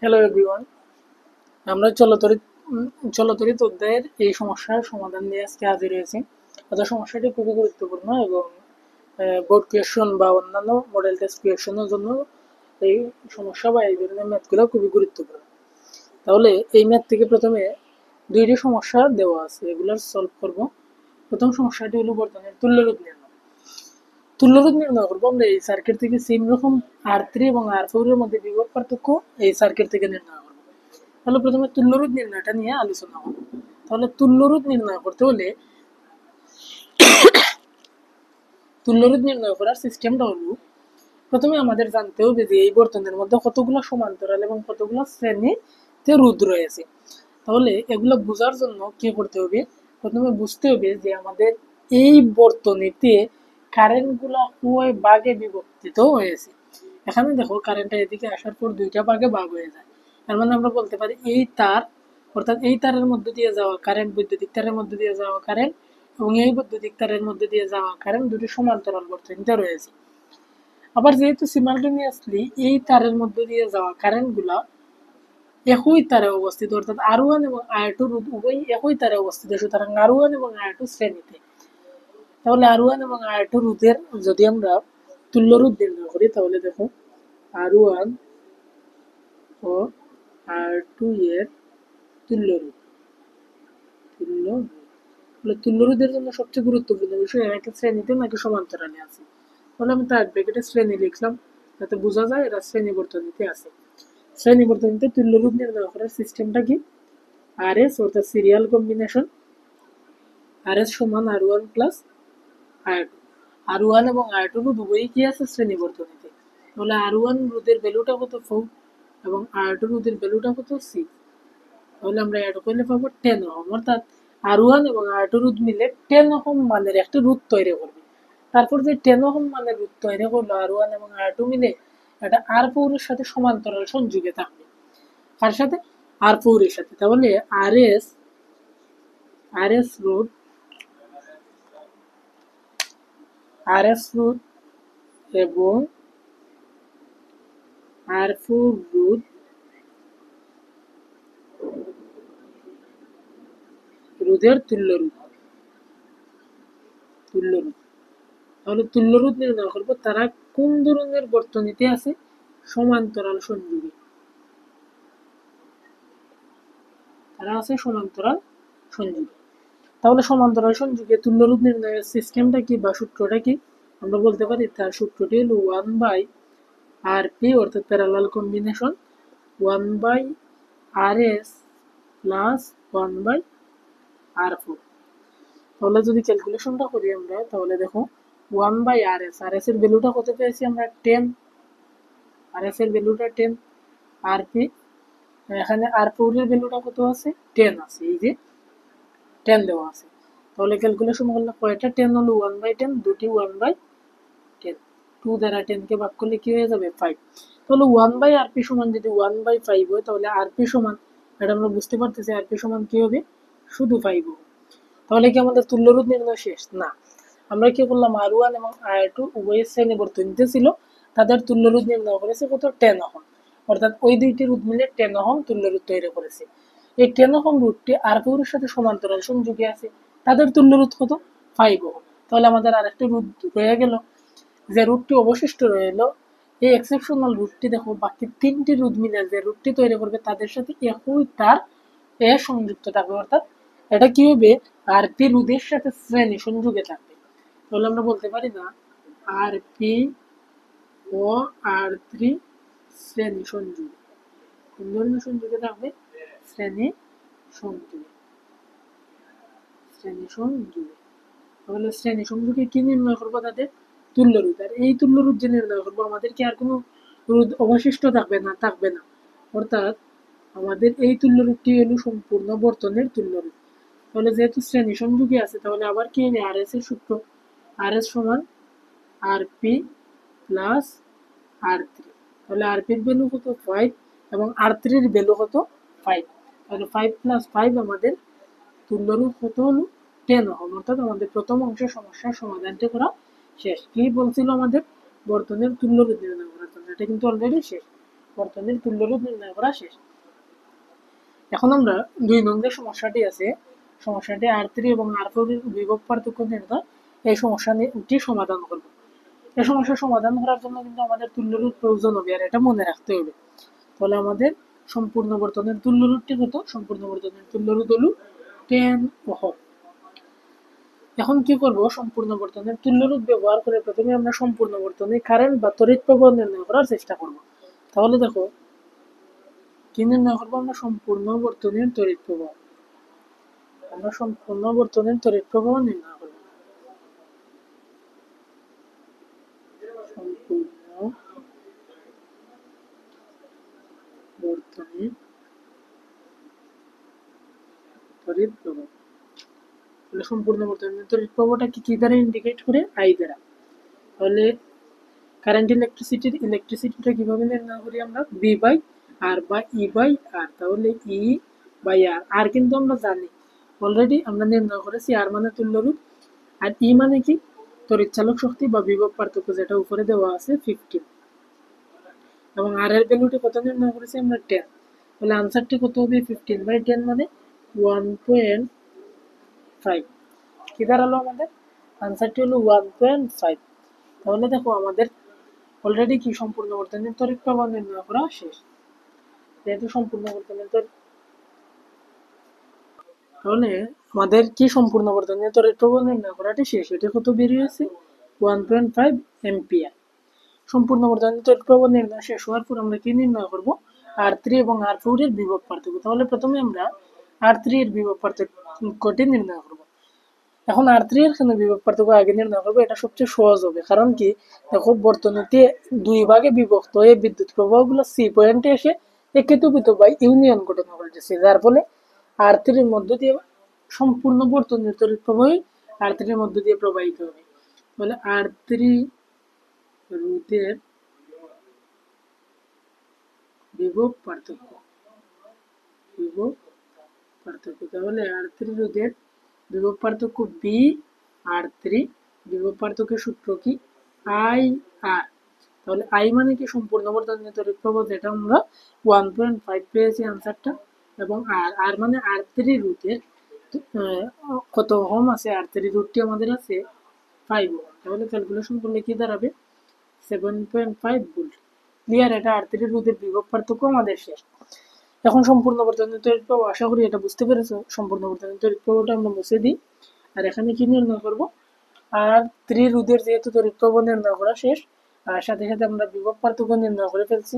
Hello everyone, আমরা চলতরিত অধ্যায়ের এই সমস্যার সমাধান নিয়ে আজকে হাজির হয়েছি। অর্থাৎ সমস্যাটি খুবই গুরুত্বপূর্ণ এবং বোর্ড কোয়েশন বা অন্যান্য মডেল টেস্ট কোয়েশনের জন্য এই সমস্যা বা এই ধরনের ম্যাথগুলো খুবই গুরুত্বপূর্ণ। তাহলে এই ম্যাথ থেকে প্রথমে দুইটি সমস্যা দেওয়া আছে, এগুলোর সলভ করব। প্রথম সমস্যাটি হলো বর্তনের তুল্যরোধ নির্ণয়। তুল্যরোধ নির্ণয় করবো আমরা এই সার্কিট থেকে সেম রকম R3 এবং R4 এর মধ্যে বিভব পার্থক্য এই সার্কিট থেকে নির্ণয় করবো। তাহলে প্রথমে তুল্যরোধ নির্ণয়টা নিয়ে আলোচনা করব। তাহলে তুল্যরোধ নির্ণয় করতে হলে তুল্যরোধ নির্ণয় করার সিস্টেমটা হলো, প্রথমে আমাদের জানতে হবে যে এই বর্তনের মধ্যে কতগুলো সমান্তরাল এবং কতগুলো শ্রেণীতে রোধ রয়েছে। তাহলে এগুলো বোঝার জন্য কি করতে হবে, প্রথমে বুঝতে হবে যে আমাদের এই বর্তনীতে কারেন্টগুলো কয় ভাগে বিভক্ত হয়েছে। এখানে দেখো কারেন্টটা এদিকে আসার পর দুইটা ভাগে ভাগ হয়ে যায়। তার মানে আমরা বলতে পারি এই তার, অর্থাৎ এই তারের মধ্যে দিয়ে যাওয়া কারেন্ট, বৈদ্যুতিক তারের মধ্যে দিয়ে যাওয়া কারেন্ট এবং এই বৈদ্যুতিক তারের মধ্যে দিয়ে যাওয়া কারেন্ট দুটি সমান্তরাল বর্তনীতে রয়েছে। আবার যেহেতু সিমালটেনিয়াসলি এই তারের মধ্যে দিয়ে যাওয়া কারেন্ট গুলা একই তারে অবস্থিত, অর্থাৎ R1 এবং R2 উভয় একই তারে অবস্থিত, সুতরাং R1 এবং R2 শ্রেণীতে। তাহলে R1 এবং R2 রোধের যদি আমরা তুল্য রোধ নির্ণয় করি, তাহলে দেখো R1 ও R2 এর তুল্য রোধ। তুল্য রোধের জন্য সবচেয়ে গুরুত্বপূর্ণ বিষয় এরা কি শ্রেণীতে নাকি সমান্তরালে আছে। তাহলে আমি তার ব্র্যাকেটে শ্রেণী লিখলাম যাতে বোঝা যায় এরা শ্রেণী বর্তনীতে আছে। শ্রেণী বর্তনীতে তুল্য রোধ নির্ণয় করার সিস্টেমটা কি, RS অর্থাৎ সিরিয়াল কম্বিনেশন, RS সমান R1 প্লাস R2। R1 এবং R2 রোধ উভয়ই কি আছে শ্রেণী বর্তনীতে। তাহলে R1 রোধের ভ্যালুটা কত 4 এবং R2 রোধের ভ্যালুটা কত 6। তাহলে আমরা অ্যাড করলে পাবো 10 ওহম, অর্থাৎ R1 এবং R2 রোধ মিলে 10 ওহম মানের একটা রোধ তৈরি করবে। তারপর যে 10 ওহম মানের রোধ তৈরি করলো R1 এবং R2 মিলে, এটা R4 এর সাথে সমান্তরাল সংযোগে থাকবে। কার সাথে? R4 এর সাথে। তাহলে RS রোধ এবং R4 রোধ রোধের তুল্য রোধ। তাহলে তুল্য রোধ নির্ণয় করবো তারা কোন ধরনের বর্তনীতে আছে, সমান্তরাল সংযোগে। তারা আছে সমান্তরাল সংযোগে। তাহলে সমান্তরাল সংযোগে তুল্য রোধ নির্ণয়ের সিস্টেমটা কি বা সূত্রটা কি, আমরা বলতে পারি তার সূত্রটি হলো 1/RP অর্থাৎ parallel combination 1/RS plus 1/R4। তাহলে যদি ক্যালকুলেশনটা করি আমরা, তাহলে দেখো 1/RS, RS এর ভ্যালুটা কত পেয়েছি আমরা 10, RS এর ভ্যালুটা 10, RP এখানে R4 এর ভ্যালুটা কত আছে 10 আছে, এই যে 10 দেওয়া আছে। তাহলে ক্যালকুলেশন করলে কয়টা 10 হলো 1/10, দুটি 1/10, 2 দ্বারা 10 কে ভাগ করলে কি হয়ে যাবে 5। তাহলে 1/RP সমান যদি 1/5 হয়, তাহলে RP সমান, এটা আমরা বুঝতে পারতেছি RP সমান কি হবে, শুধু 5 হবে। তাহলে কি আমাদের তুল্য রোধ নির্ণয় শেষ? না, আমরা কি করলাম R1 এবং R2 উভয় শ্রেণী বর্তনীতে ছিল, তাদের তুল্য রোধ নির্ণয় করেছে কত 10 ওহম, অর্থাৎ ওই দুইটি রোধ মিলে 10 ওহম তুল্য রোধ তৈরি করেছে। এই 10 ওহম রোধটি R4 এর সাথে সমান্তরাল সংযোগে আছে, তাদের তুল্য রোধ কত 5 ওহম। তাহলে আমাদের আরেকটি রোধ রয়ে গেল, যে রোধটি অবশিষ্ট রইল এই এক্সেপশনাল রোধটি, দেখো বাকি তিনটি রোধ মিলে যে রোধটি তৈরি করবে তাদের সাথে একই তার এ সংযুক্ত থাকবে, অর্থাৎ এটা কি হবে আরপি রোধের সাথে শ্রেণী সংযোগে থাকবে। তাহলে আমরা বলতে পারি না আরপি ও R3 শ্রেণী সংযোগে। কোন ধরনের সংযোগে থাকবে? শ্রেণী সংযোগে। তাহলে শ্রেণী সংযোগে কি নির্ণয় করবো, তাদের তুল্য রোধ। আর এই তুল্য রোধ যে নির্ণয় করবো, আমাদের কি আর কোনো রোধ অবশিষ্ট থাকবে না। অর্থাৎ আমাদের এই তুল্য রোধটি হলো সম্পূর্ণ বর্তনের তুল্য রোধ। তাহলে যেহেতু শ্রেণী সংযোগে আছে, তাহলে আবার কি হবে RS এর সূত্র, RS সমান RP প্লাস R3। তাহলে RP এর ভ্যালু কত 5 এবং R3 এর ভ্যালু কত 5। তাহলে 5 প্লাস 5 আমাদের তুল্য রোধ কত হলো 10 ওহম। অর্থাৎ আমাদের প্রথম অংশের সমস্যার সমাধানটি করা শেষ। কি বলছিল আমাদের, বর্তনের তুল্য রোধ নির্ণয় করার জন্য, এটা কিন্তু অলরেডি শেষ। বর্তনীর তুল্য রোধ নির্ণয় করা শেষ। এখন আমরা 2 নং যে সমস্যাটি আছে, সমস্যাটি R3 এবং R4 এর বিভব পার্থক্য নির্ণয়, এই সমস্যাটি সমাধান করব। এই সমস্যার সমাধান করার জন্য কিন্তু আমাদের তুল্য রোধ প্রয়োজন হবে, আর এটা মনে রাখতে হবে। তাহলে আমাদের সম্পূর্ণ বর্তনের তুল্য রোধটি কত? সম্পূর্ণ বর্তনের তুল্য রোধ হলো 10 ওহম। এখন কি করব? সম্পূর্ণ বর্তনের তুল্য রোধ ব্যবহার করে প্রথমে আমরা সম্পূর্ণ বর্তনে কারেন্ট বা তড়িৎ প্রবাহ নির্ণয় করার চেষ্টা করব। তাহলে দেখো কি নির্ণয় করবো? আমরা সম্পূর্ণ বর্তনের তড়িৎ প্রবাহ, আমরা সম্পূর্ণ বর্তনের তড়িৎ প্রবাহ নির্ণয় করব। সম্পূর্ণ বর্তনের তড়িৎ প্রবাহ, তাহলে সম্পূর্ণ বর্তনের তড়িৎ প্রবাহটা কি দ্বারা ইন্ডিকেট করে? আই দ্বারা। তাহলে কারেন্ট ইলেকট্রিসিটিটা কিভাবে নির্ণয় করি আমরা? বি বাই আর বা ই বাই আর। তাহলে ই বাই আর, আর কিন্তু আমরা জানি অলরেডি, আমরা নির্ণয় করেছি। আর মানে তুল্য রোধ, আর ই মানে কি? তড়িৎ চালক শক্তি বা বিভব পার্থক্য, যেটা উপরে দেওয়া আছে 15, এবং আর এর ভ্যালুটি কত নির্ণয় করেছি আমরা? 10। তাহলে আনসারটি কত হবে? 15/10 মানে 1.5। কি দাঁড়ালো আমাদের? আনসারটি হলো 1.5। তাহলে দেখো আমাদের অলরেডি কি সম্পূর্ণ বর্তনের তড়িৎ প্রবাহ নির্ণয় করা শেষ। যেহেতু সম্পূর্ণ বর্তনের তাহলে আমাদের কি সম্পূর্ণ বর্তনের তড়িৎ প্রবাহ নির্ণয় করাটি শেষ। এটা কত বেরিয়েছে? 1.5 এম্পিয়ার। সম্পূর্ণ বর্তনের তড়িৎ প্রবাহ নির্ণয় শেষ হওয়ার পর আমরা কি নির্ণয় করব? R3 এবং R4 এর বিভব পার্থক্য। তাহলে প্রথমে আমরা R3 এর বিভব পার্থক্যটি নির্ণয় করব। এখন R3 এর কেন বিভব পার্থক্য আগে নির্ণয় করবো? এটা সবচেয়ে সহজ হবে, কারণ কি? দেখো বর্তনীতে 2 ভাগে বিভক্ত হয়ে বিদ্যুৎ প্রবাহগুলো সি পয়েন্টে এসে একীভূত বা ইউনিয়ন গঠন করতেছে, যার ফলে R3 এর মধ্য দিয়ে সম্পূর্ণ বর্তনীর তড়িৎ প্রবাহই R3 এর মধ্য দিয়ে প্রবাহিত হবে। তাহলে R3 রোধের বিভব পার্থক্য, বিভব পার্থক্য, তাহলে R3 রোধের বিভব পার্থক্য বি R3, বিভব পার্থক্যের সূত্র কি? আই আর। তাহলে আই মানে কি? সম্পূর্ণ বর্তনের তড়িৎ প্রবাহ, যেটা আমরা 1.5 পেয়েছি আনসারটা, এবং আর, আর মানে R3 রোধের কত ওহম আছে? R3 রোধটি আমাদের আছে 5 ওহম। তাহলে ক্যালকুলেশন করলে কি দাঁড়াবে? 7.5 ভোল্ট। ক্লিয়ার? এটা R3 রোধের বিভব পার্থক্য আমাদের শেষ। এখন সম্পূর্ণ বর্তনের তড়িৎ প্রবাহ, আশা করি এটা বুঝতে পেরেছো। সম্পূর্ণ বর্তনের তড়িৎ প্রবাহটা আমরা মুছে দিই, আর এখানে কি নির্ণয় করব? R3 রোধের যেহেতু তড়িৎ প্রবাহ নির্ণয় করা শেষ, আর সাথে সাথে আমরা বিভব পার্থক্য নির্ণয় করে ফেলছি।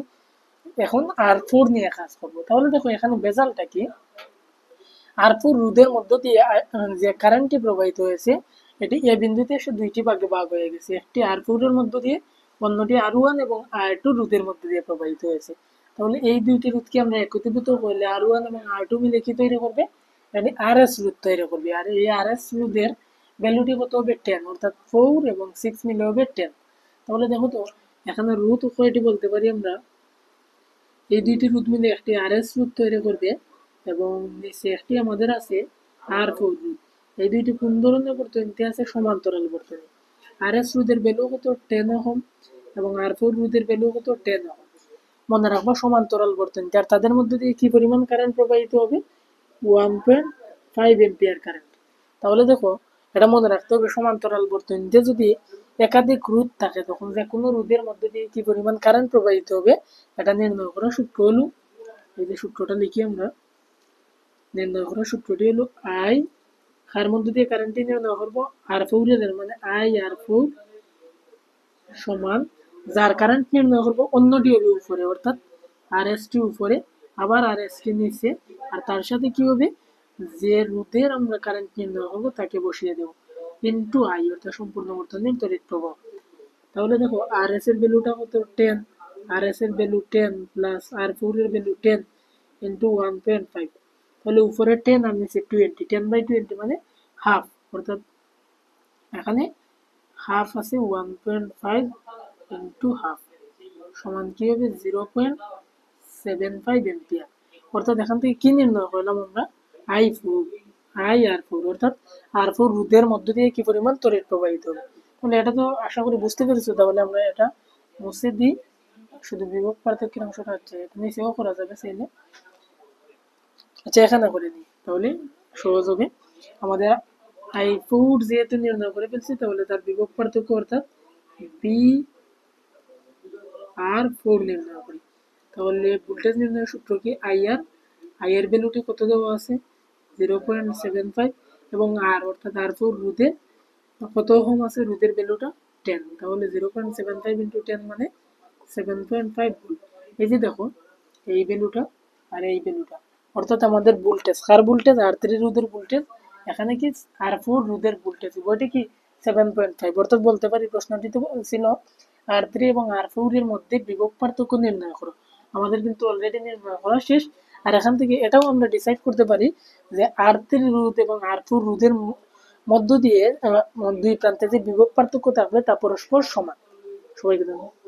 এখন R4 নিয়ে কাজ করব। তাহলে দেখো এখানে বেজালটা কি? R4 রোধের মধ্য দিয়ে যে কারেন্টটি প্রবাহিত হয়েছে, এটি এ বিন্দুতে এসে দুইটি ভাগে ভাগ হয়ে গেছে। একটি R4 এর মধ্য দিয়ে, অন্যটি R1 এবং R2 রোধের মধ্য দিয়ে প্রবাহিত হয়েছে। তাহলে এই দুইটি রোধকে আমরা একত্রিত করলে R1 এবং R2 মিলে কি তৈরি করবে? মানে RS রোধ তৈরি করবে। আর এই RS রোধের ভ্যালুটি কত হবে? 10, অর্থাৎ 4 এবং 6 মিলে হবে 10। তাহলে দেখো তো এখানে রোধ কয়টি বলতে পারি আমরা? এই দুইটি রোধ মিলে একটি RS রোধ তৈরি করবে, এবং নিচে একটি আমাদের আছে R4 রোধ। এই দুইটি কোন ধরনের বর্তনীতে আছে? সমান্তরাল বর্তনী। RS রোধের ভ্যালু কত? 10 ওহম, এবং R4 রোধের ভ্যালু কত? 10 ওহম। মনে রাখবো সমান্তরাল বর্তনীতে, আর তাদের মধ্যে দিয়ে কি পরিমাণ কারেন্ট প্রবাহিত হবে? 1.5 এম্পিয়ার কারেন্ট। তাহলে দেখো এটা মনে রাখতে হবে, সমান্তরাল বর্তনীতে যদি একাধিক রোধ থাকে, তখন যে কোনো রোধের মধ্যে দিয়ে কি পরিমাণ কারেন্ট প্রবাহিত হবে এটা নির্ণয় করার সূত্র হলো, এই যে সূত্রটা লিখি আমরা, নির্ণয় করার সূত্রটি হলো আই, কার মধ্যে দিয়ে কারেন্টটি নির্ণয় করবো? R4 এর, মানে আই R4 সমান, যার কারেন্ট নির্ণয় করবো অন্যটি হবে উপরে, অর্থাৎ RSটি উপরে, আবার RSটি নিচে, আর তার সাথে কি হবে? যে রোধের আমরা কারেন্ট নির্ণয় করবো তাকে বসিয়ে দেবো, ইন্টু আই, অর্থাৎ সম্পূর্ণ বর্তনীর তড়িৎ প্রবাহ। তাহলে দেখো RS এর ভ্যালুটা কত? 10। RS এর ভ্যালু 10 প্লাস R4 এর ভ্যালু 10 ইন্টু 1.5। তাহলে উপরে 10 আর নিচে 20, 10/20 মানে হাফ, অর্থাৎ এখানে হাফ আছে, 1.5 ইন্টু হাফ সমান কি হবে? 0.75 এম্পিয়ার। অর্থাৎ এখান থেকে কি নির্ণয় করলাম আমরা? আই আর4, অর্থাৎ R4 রোধের মধ্য দিয়ে কি পরিমাণ তড়িৎ প্রবাহিত হবে। তাহলে এটা তো আশা করি বুঝতে পেরেছো। তাহলে আমরা এটা মুছে দিই, শুধু বিভব পার্থক্যের অংশটা হচ্ছে, এটা নিচেও করা যাবে চাইলে। আচ্ছা এখানে করে নিই, তাহলে সহজ হবে আমাদের। I4 যেহেতু নির্ণয় করে ফেলছি, তাহলে তার বিভব পার্থক্য অর্থাৎ BR4 নির্ণয় করি। তাহলে ভোল্টেজ নির্ণয়ের সূত্র কি? আই এর ভ্যালুটি কত দেওয়া আছে? 0.75 এবং আর অর্থাৎ R4 রোধের কত ওহম আছে? রোধের ভ্যালুটা 10। তাহলে 0.75 ইন্টু 10 মানে 7.5 ভোল্ট। এই যে দেখো এই ভ্যালুটা আর এই ভ্যালুটা, অর্থাৎ আমাদের ভোল্টেজ, কার ভোল্টেজ? R3 রোধের ভোল্টেজ, এখানে কি R4 রোধের ভোল্টেজ, ওইটা কি 7.5। অর্থাৎ বলতে পারি প্রশ্নটিতে ছিল R3 এবং R4 এর মধ্যে বিভব পার্থক্য নির্ণয় করো। আমাদের কিন্তু অলরেডি নির্ণয় করা শেষ। আর এখান থেকে এটাও আমরা ডিসাইড করতে পারি যে R3 রোধ এবং R4 রোধের মধ্য দিয়ে দুই প্রান্তে যে বিভব পার্থক্য থাকবে তা পরস্পর সমান। সবাইকে ধন্যবাদ।